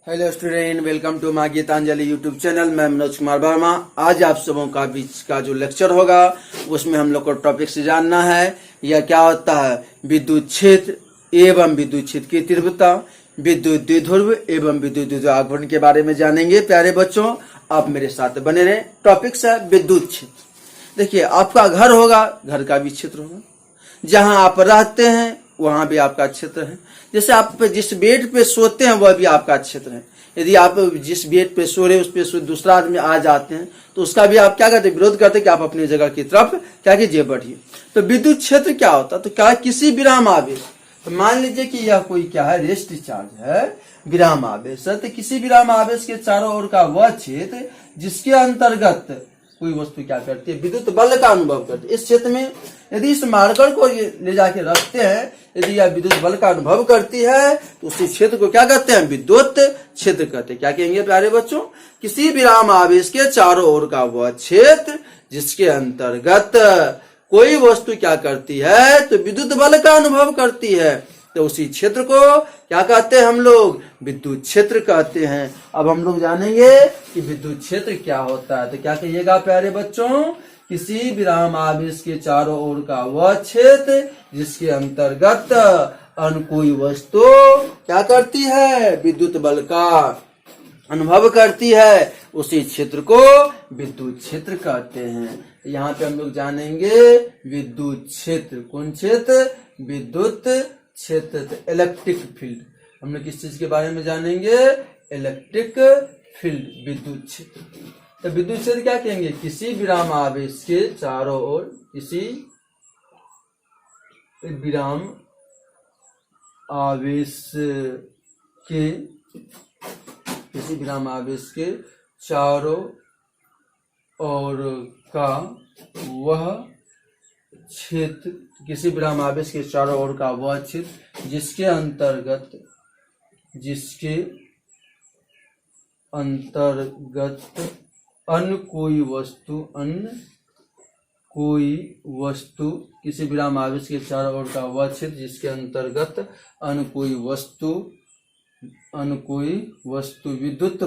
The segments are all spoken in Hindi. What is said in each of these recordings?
Hello student, welcome to my Gitanjali YouTube channel. मैं मनोज कुमार वर्मा। आज आप सबों का बीच का जो लेक्चर होगा उसमें हम लोग को टॉपिक से जानना है यह क्या होता है विद्युत क्षेत्र एवं विद्युत क्षेत्र की तीव्रता, विद्युत द्विध्रुव एवं विद्युत द्विध्रुव आघूर्ण के बारे में जानेंगे। प्यारे बच्चों, आप मेरे साथ बने रहे। टॉपिक है विद्युत क्षेत्र। देखिए, आपका घर होगा, घर का भी क्षेत्र होगा। जहां आप रहते हैं वहां भी आपका क्षेत्र है। जैसे आप जिस बेड पे सोते हैं वह भी आपका क्षेत्र है। यदि आप जिस बेड पे सो रहे उस पे दूसरा आदमी आ जाते हैं तो उसका भी आप क्या करते हैं, विरोध करते हैं कि आप अपनी जगह की तरफ क्या कीजिए, बढ़िए। तो विद्युत क्षेत्र क्या होता है, तो क्या किसी विराम आवेश, तो मान लीजिए कि यह कोई क्या है, रेस्ट चार्ज है, विराम आवेश है। तो किसी विराम आवेश के चारों ओर का वह क्षेत्र जिसके अंतर्गत कोई वस्तु क्या करती है, विद्युत बल का अनुभव करती है। इस क्षेत्र में यदि इस मार्कर को ले जाके रखते हैं, यदि यह विद्युत बल का अनुभव करती है तो उसी क्षेत्र को क्या कहते हैं, विद्युत क्षेत्र कहते हैं। क्या कहेंगे प्यारे बच्चों, किसी विराम आवेश के चारों ओर का वह क्षेत्र जिसके अंतर्गत कोई वस्तु क्या करती है, तो विद्युत बल का अनुभव करती है, तो उसी क्षेत्र को क्या कहते हैं, हम लोग विद्युत क्षेत्र कहते हैं। अब हम लोग जानेंगे कि विद्युत क्षेत्र क्या होता है। तो क्या कहिएगा प्यारे बच्चों, किसी विराम आवेश के चारों ओर का वह क्षेत्र जिसके अंतर्गत अन्य कोई वस्तु क्या करती है, विद्युत बल का अनुभव करती है, उसी क्षेत्र को विद्युत क्षेत्र कहते हैं। यहाँ पे हम लोग जानेंगे विद्युत क्षेत्र। कौन क्षेत्र, विद्युत क्षेत्र। इलेक्ट्रिक फील्ड, हम लोग किस चीज के बारे में जानेंगे, इलेक्ट्रिक फील्ड, विद्युत क्षेत्र। तो विद्युत क्षेत्र क्या कहेंगे, किसी विराम आवेश के चारों ओर, किसी विराम आवेश के, किसी विराम आवेश के चारों ओर का वह क्षेत्र, किसी विराम आवेश के चारों ओर का वह क्षेत्र जिसके अंतर्गत अन्य कोई वस्तु, किसी विराम आवेश के चारों ओर का वह क्षेत्र जिसके अंतर्गत अन्य कोई वस्तु विद्युत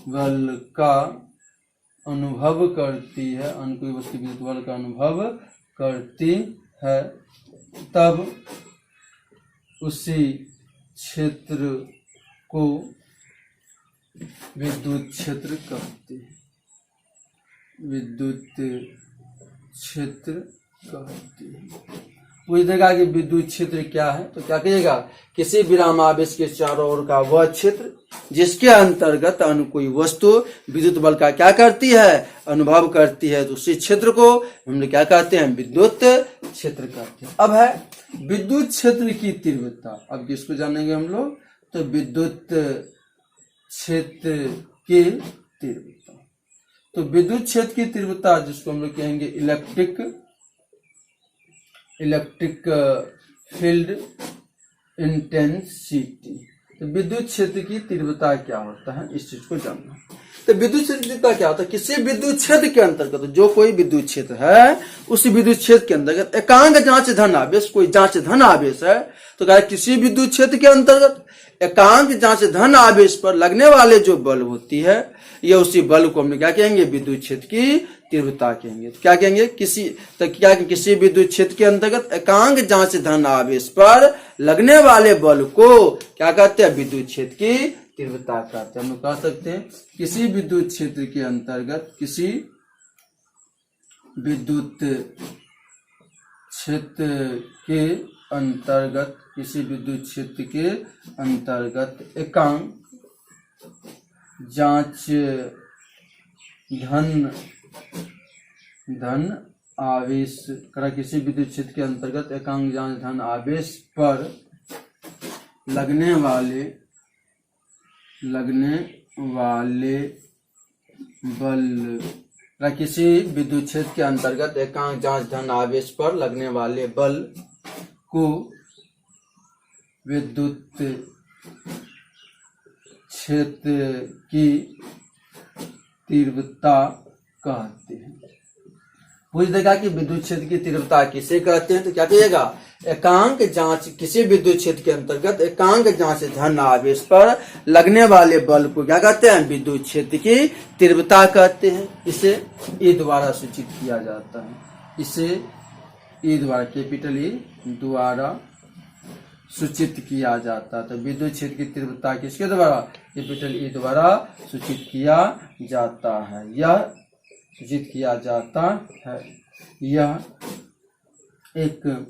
बल का अनुभव करती है, अन्य कोई वस्तु विद्युत बल का अनुभव करती है, तब उसी क्षेत्र को विद्युत क्षेत्र कहते हैं, विद्युत क्षेत्र कहते हैं। पूछ देगा कि विद्युत क्षेत्र क्या है, तो क्या कहिएगा, किसी विराम आवेश के चारों ओर का वह क्षेत्र जिसके अंतर्गत अन्य कोई वस्तु विद्युत बल का क्या करती है, अनुभव करती है, तो उसी क्षेत्र को हम लोग क्या कहते हैं, विद्युत क्षेत्र कहते हैं। अब है विद्युत क्षेत्र की तीव्रता। अब किसको जानेंगे हम लोग, तो विद्युत क्षेत्र की तीव्रता। तो विद्युत क्षेत्र की तीव्रता जिसको हम लोग कहेंगे इलेक्ट्रिक फील्ड इंटेंसिटी। तो विद्युत क्षेत्र की तीव्रता क्या होता है, इस चीज को जानना। तो विद्युत क्षेत्र की तीव्रता क्या होता है, किसी विद्युत क्षेत्र के अंतर्गत, जो कोई विद्युत क्षेत्र है उसी विद्युत क्षेत्र के अंतर्गत एकांक जांच धन आवेश, कोई जांच धन आवेश है, तो क्या किसी विद्युत क्षेत्र के अंतर्गत एकांक जांच धन आवेश पर लगने वाले जो बल होती है, ये उसी बल को हम क्या कहेंगे, विद्युत क्षेत्र की तीव्रता कहेंगे। तो क्या कहेंगे, किसी विद्युत क्षेत्र के अंतर्गत एकांक जांच धन आवेश पर लगने वाले बल को क्या कहते हैं, विद्युत क्षेत्र की तीव्रता कहते हैं। हम लोग कह सकते हैं किसी विद्युत क्षेत्र के अंतर्गत, किसी विद्युत क्षेत्र के अंतर्गत, किसी विद्युत क्षेत्र के अंतर्गत एकांक जांच धन आवेश करा, किसी विद्युत क्षेत्र के अंतर्गत एकांक जांच धन आवेश पर लगने वाले बल, किसी विद्युत क्षेत्र के अंतर्गत एकांक जांच धन आवेश पर लगने वाले बल को विद्युत क्षेत्र की तीव्रता कहते हैं। पूछ देगा कि विद्युत क्षेत्र की तीव्रता किसे कहते हैं, तो क्या कहिएगा, एकांक जांच, किसी विद्युत क्षेत्र के अंतर्गत एकांक जांच धन आवेश पर लगने वाले बल को क्या कहते हैं, विद्युत क्षेत्र की तीव्रता कहते हैं। इसे ई द्वारा सूचित किया जाता है, इसे ई द्वारा, कैपिटल ई द्वारा सूचित किया जाता है। तो विद्युत क्षेत्र की तीव्रता किसके द्वारा, कैपिटल ई द्वारा सूचित किया जाता है, यह सूचित किया जाता है। यह एक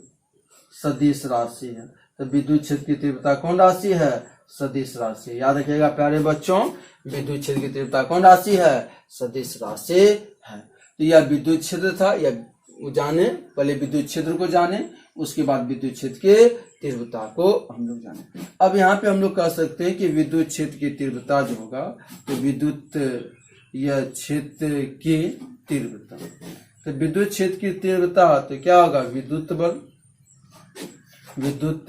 सदिश राशि है। तो विद्युत क्षेत्र की तीव्रता कौन राशि है, सदिश राशि। याद रखिएगा प्यारे बच्चों, विद्युत क्षेत्र की तीव्रता कौन राशि है, सदिश राशि है। तो यह विद्युत क्षेत्र था, यह जाने, पहले विद्युत क्षेत्र को जाने, उसके बाद विद्युत क्षेत्र के तीव्रता को हम लोग जाने। अब यहाँ पे हम लोग कह सकते हैं कि विद्युत क्षेत्र की तीव्रता जो होगा, तो विद्युत यह क्षेत्र की तीव्रता, तो विद्युत क्षेत्र की तीव्रता तो क्या होगा, विद्युत बल, विद्युत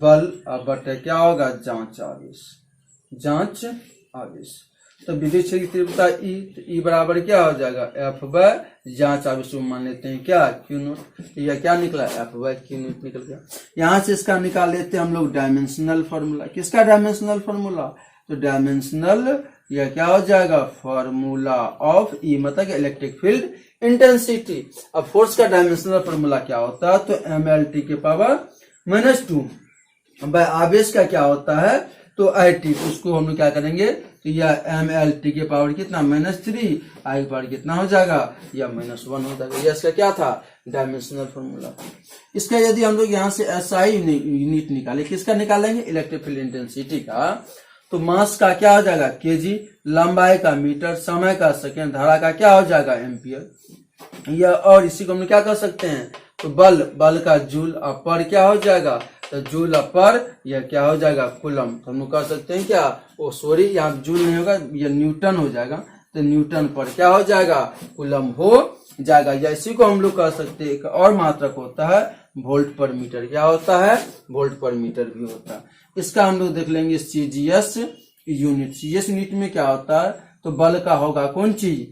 बल बटे क्या होगा, जांच आवेश, जांच आवेश। तो विद्युत क्षेत्र की तीव्रता ई, तो ई बराबर क्या हो जाएगा, एफ बाय जांच आवेश मान लेते हैं क्या, क्यू नोट। यह क्या निकला, एफ बाय क्यू नोट निकल गया। यहाँ से इसका निकाल लेते हैं हम लोग डायमेंशनल फॉर्मूला। किसका डायमेंशनल फॉर्मूला, तो डायमेंशनल यह क्या हो जाएगा, फॉर्मूला ऑफ ई, मतलब इलेक्ट्रिक फील्ड इंटेंसिटी। अब फोर्स का डायमेंशनल फॉर्मूला क्या होता है, तो एम एल टी के पावर -2 बाय आवेश का क्या होता है, तो आई टी, उसको हम लोग क्या करेंगे, तो यह एम एल टी के पावर कितना, -3, आई पावर कितना हो जाएगा, यह -1 हो जाएगा। यह इसका क्या था, डायमेंशनल फॉर्मूला। इसका यदि हम लोग यहाँ से एसआई यूनिट निकाले, किसका निकालेंगे, इलेक्ट्रिक फील्ड इंटेंसिटी का, तो मास का क्या हो जाएगा, केजी, लंबाई का मीटर, समय का सेकेंड, धारा का क्या हो जाएगा, एम्पियर। यह और इसी को हम क्या कर सकते हैं, तो बल, बल का जूल, पर क्या हो जाएगा, तो जूल पर यह क्या हो जाएगा, कूलम। तो हम लोग कह सकते हैं क्या, ओ सॉरी यहाँ जूल नहीं होगा, यह न्यूटन हो जाएगा, तो न्यूटन पर क्या हो जाएगा, कूलम हो जाएगा। या इसी को हम लोग कह सकते हैं, एक और मात्रक होता है वोल्ट पर मीटर, क्या होता है, वोल्ट पर मीटर भी होता है। इसका हम लोग देख लेंगे सीजीएस यूनिट। सीजीएस यूनिट में क्या होता है, तो बल का होगा कौन चीज,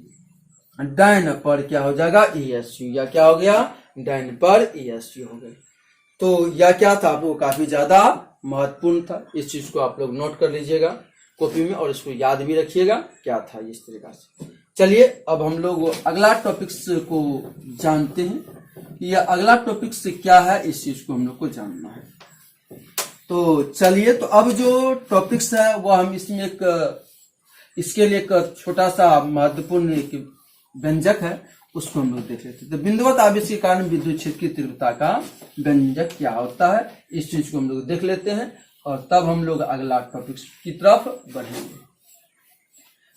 डाइन पर क्या हो जाएगा, ईएसयू, या क्या हो गया, डाइन पर ईएसयू हो गया। तो यह क्या था, वो काफी ज्यादा महत्वपूर्ण था। इस चीज को आप लोग नोट कर लीजिएगा कॉपी में, और इसको याद भी रखिएगा क्या था इस तरीका से। चलिए अब हम लोग अगला टॉपिक्स को जानते हैं। यह अगला टॉपिक्स क्या है, इस चीज को हम लोग को जानना है। तो चलिए, तो अब जो टॉपिक्स है वो हम इसमें इसके लिए एक छोटा सा महत्वपूर्ण एक व्यंजक है, उसको हम लोग देख लेते हैं। तो बिंदुवत आवेश के कारण विद्युत क्षेत्र की तीव्रता का व्यंजक क्या होता है, इस चीज को हम लोग देख लेते हैं, और तब हम लोग अगला टॉपिक की तरफ बढ़ेंगे।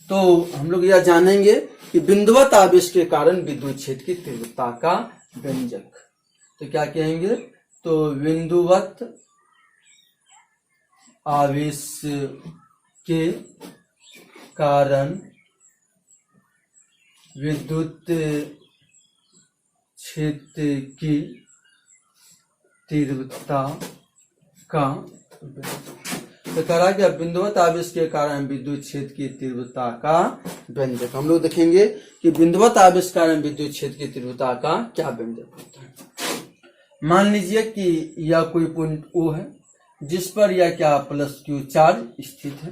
तो हम लोग यह जानेंगे कि बिंदुवत आवेश के कारण विद्युत क्षेत्र की तीव्रता का व्यंजक। तो क्या कहेंगे, तो बिंदुवत आवेश के कारण विद्युत क्षेत्र की तीव्रता का, तो कह रहा है कि बिंदुवत आवेश के कारण विद्युत क्षेत्र की तीव्रता का व्यंजक। हम लोग देखेंगे कि बिंदुवत आवेश के कारण विद्युत क्षेत्र की तीव्रता का क्या व्यंजक होता है। मान लीजिए कि यह कोई पॉइंट ओ है जिस पर यह क्या +q चार्ज स्थित है।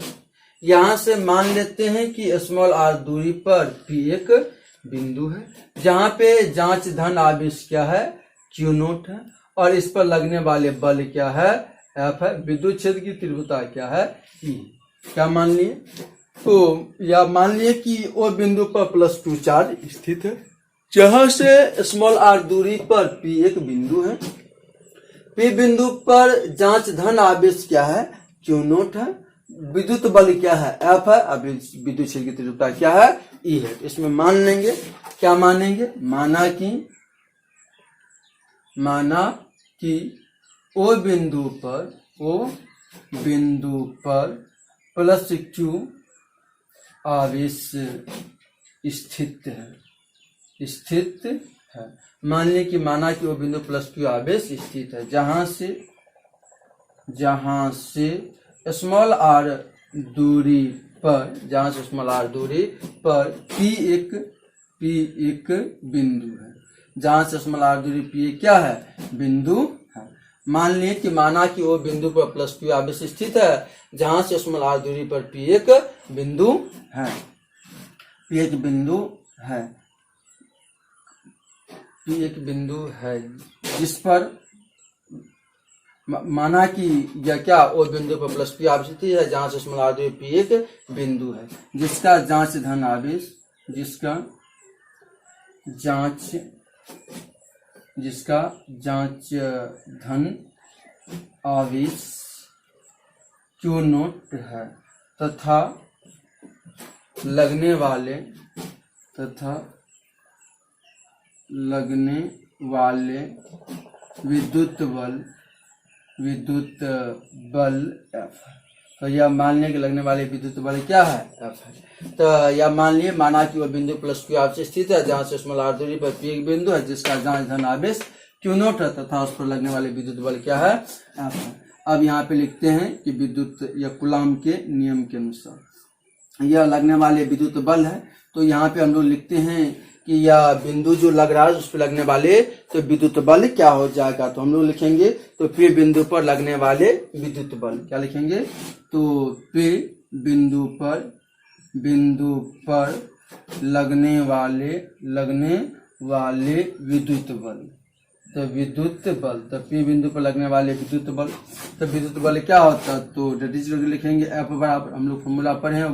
यहां से मान लेते हैं कि स्मॉल r दूरी पर P एक बिंदु है, जहां पे जांच धन आवेश क्या है, Q नोट है, और इस पर लगने वाले बल क्या है, F है। विद्युत क्षेत्र की तीव्रता क्या है, E। क्या मान लिए, तो या मान लिए कि वो बिंदु पर +q चार्ज स्थित है, जहां से स्मॉल r दूरी पर P एक बिंदु है। P बिंदु पर जांच धन आवेश क्या है, Q नोट है, विद्युत बल क्या है, F है, अब विद्युत क्षेत्र की तीव्रता क्या है, E है। इसमें मान लेंगे, क्या मानेंगे, माना कि ओ बिंदु पर +q आवेश स्थित है। मान लें कि माना कि वो बिंदु +q आवेश स्थित है, जहां से स्मॉल r दूरी पर P एक बिंदु है। जहां से उसमें आर दूरी पी क्या है, बिंदु है। मान ली कि माना कि वो बिंदु पर प्लस क्यू आवेश स्थित है, जहां से उसमें आर दूरी पर पी एक बिंदु है, पी एक बिंदु है, पी एक बिंदु है, जिस पर माना कि यह क्या वो बिंदु पर प्लस पी आवेश स्थित है, जहां से उसमें आर दूरी पी एक बिंदु है, जिसका जांच धन आवेश, जिसका जांच धन आवेश क्यू नोट है, तथा लगने वाले विद्युत बल F है। तो यह मान लिया कि लगने वाले विद्युत बल क्या है, F है। तो यह मान लिए माना कि वह बिंदु प्लस क्यू आवेश स्थित है, जहां से उसमें आर दूरी पर पी एक बिंदु है, जिसका जांच धन आवेश क्यू नोट है, तथा उस पर लगने वाले विद्युत बल क्या है, F है। अब यहाँ पे लिखते हैं कि विद्युत या कूलॉम के नियम के अनुसार यह लगने वाले विद्युत बल है। तो यहाँ पे हम लोग लिखते हैं कि यह बिंदु जो लग रहा है उस पर लगने वाले तो विद्युत बल क्या हो जाएगा। तो हम लोग लिखेंगे तो पी बिंदु पर लगने वाले विद्युत बल क्या लिखेंगे, तो पी बिंदु पर लगने वाले विद्युत बल, तो विद्युत बल, तो पी बिंदु पर लगने वाले विद्युत बल, तो विद्युत बल क्या होता है, तो डेट इज लिखेंगे एफ बराबर, हम लोग फॉर्मूला पढ़े हैं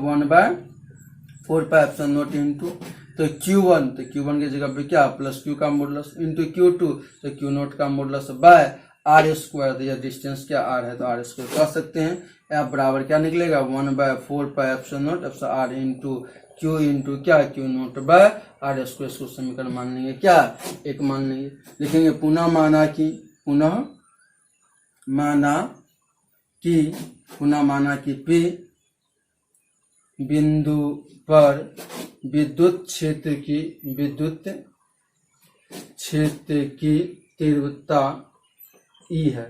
1/4πε0 इंटू तो Q1, तो Q1 की जगह पे क्या प्लस Q का मॉडुलस इंटू Q2, तो Q नोट का मॉडुलस बाय आर स्क्वायर, तो यह डिस्टेंस क्या आर है तो आर स्क्वायर कर सकते हैं। एफ बराबर क्या निकलेगा 1/4πε0 epsilon r into Q into क्या Q naught by r square, इसको समीकरण मान लेंगे क्या एक मान लेंगे। लिखेंगे पुनः माना कि P बिंदु पर विद्युत क्षेत्र की तीव्रता E है।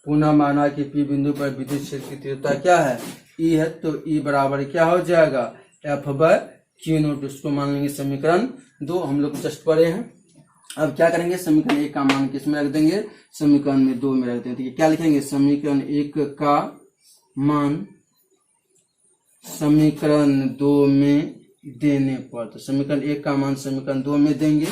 पुनः माना कि P बिंदु पर विद्युत क्षेत्र की तीव्रता क्या है, E है, तो E बराबर क्या हो जाएगा F बाय Q नोट, उसको मान लेंगे समीकरण 2, हम लोग जस्ट पढ़े हैं। अब क्या करेंगे, समीकरण 1 का मान किसमें रख देंगे, समीकरण में 2 में रख देंगे। तो क्या लिखेंगे, समीकरण 1 का मान समीकरण 2 में देने पर, तो समीकरण 1 का मान समीकरण 2 में देंगे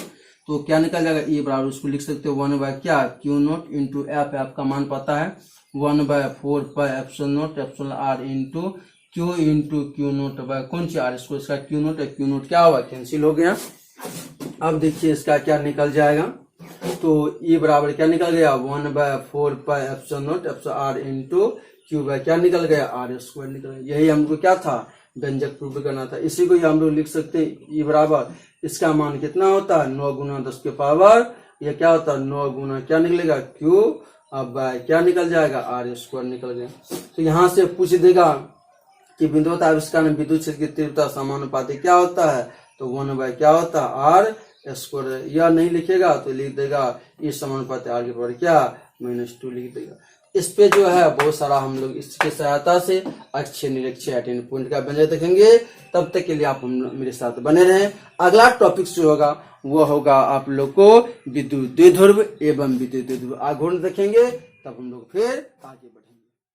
तो क्या निकल जाएगा, E बराबर उसको लिख सकते हो 1 बाय क्या Q naught into F, F का मान पता है 1/4πε0 epsilon r into Q into Q naught by कौन सी आर स्क्वायर, इसका Q नोट है, Q नोट क्या होगा कैंसिल हो गया। अब देखिए इसका क्या निकल जाएगा, तो E बराबर क्या निकल गया 1/4πε0 epsilon r into Q by क्या निकल गया आर स्क्वायर निकल गया। यही हमको क्या था व्यंजक प्रूव करना था, इसी को हम लोग लिख सकते हैं E बराबर इसका मान कितना होता है 9 गुना 10 के पावर, यह क्या होता है 9 गुना क्या निकलेगा Q, अब क्या निकल जाएगा आर स्क्वायर निकल गया। तो यहाँ से पूछ देगा कि बिंदुवत आविष्कार में विद्युत क्षेत्र की तीव्रता समानुपाती क्या होता है, तो 1 बाय क्या होता है आर स्क्वायर, यह नहीं लिखेगा तो लिख देगा E समानुपाती आर के पावर क्या -2 लिख देगा। इस पे जो है बहुत सारा हम लोग इसकी सहायता से अच्छे निरीक्षण अटेंड पॉइंट का व्यंजक देखेंगे। तब तक के लिए आप मेरे साथ बने रहें। अगला टॉपिक जो होगा वो होगा आप लोग को विद्युत द्विध्रुव एवं विद्युत द्विध्रुव आघूर्ण देखेंगे, तब हम लोग फिर आगे बढ़ेंगे।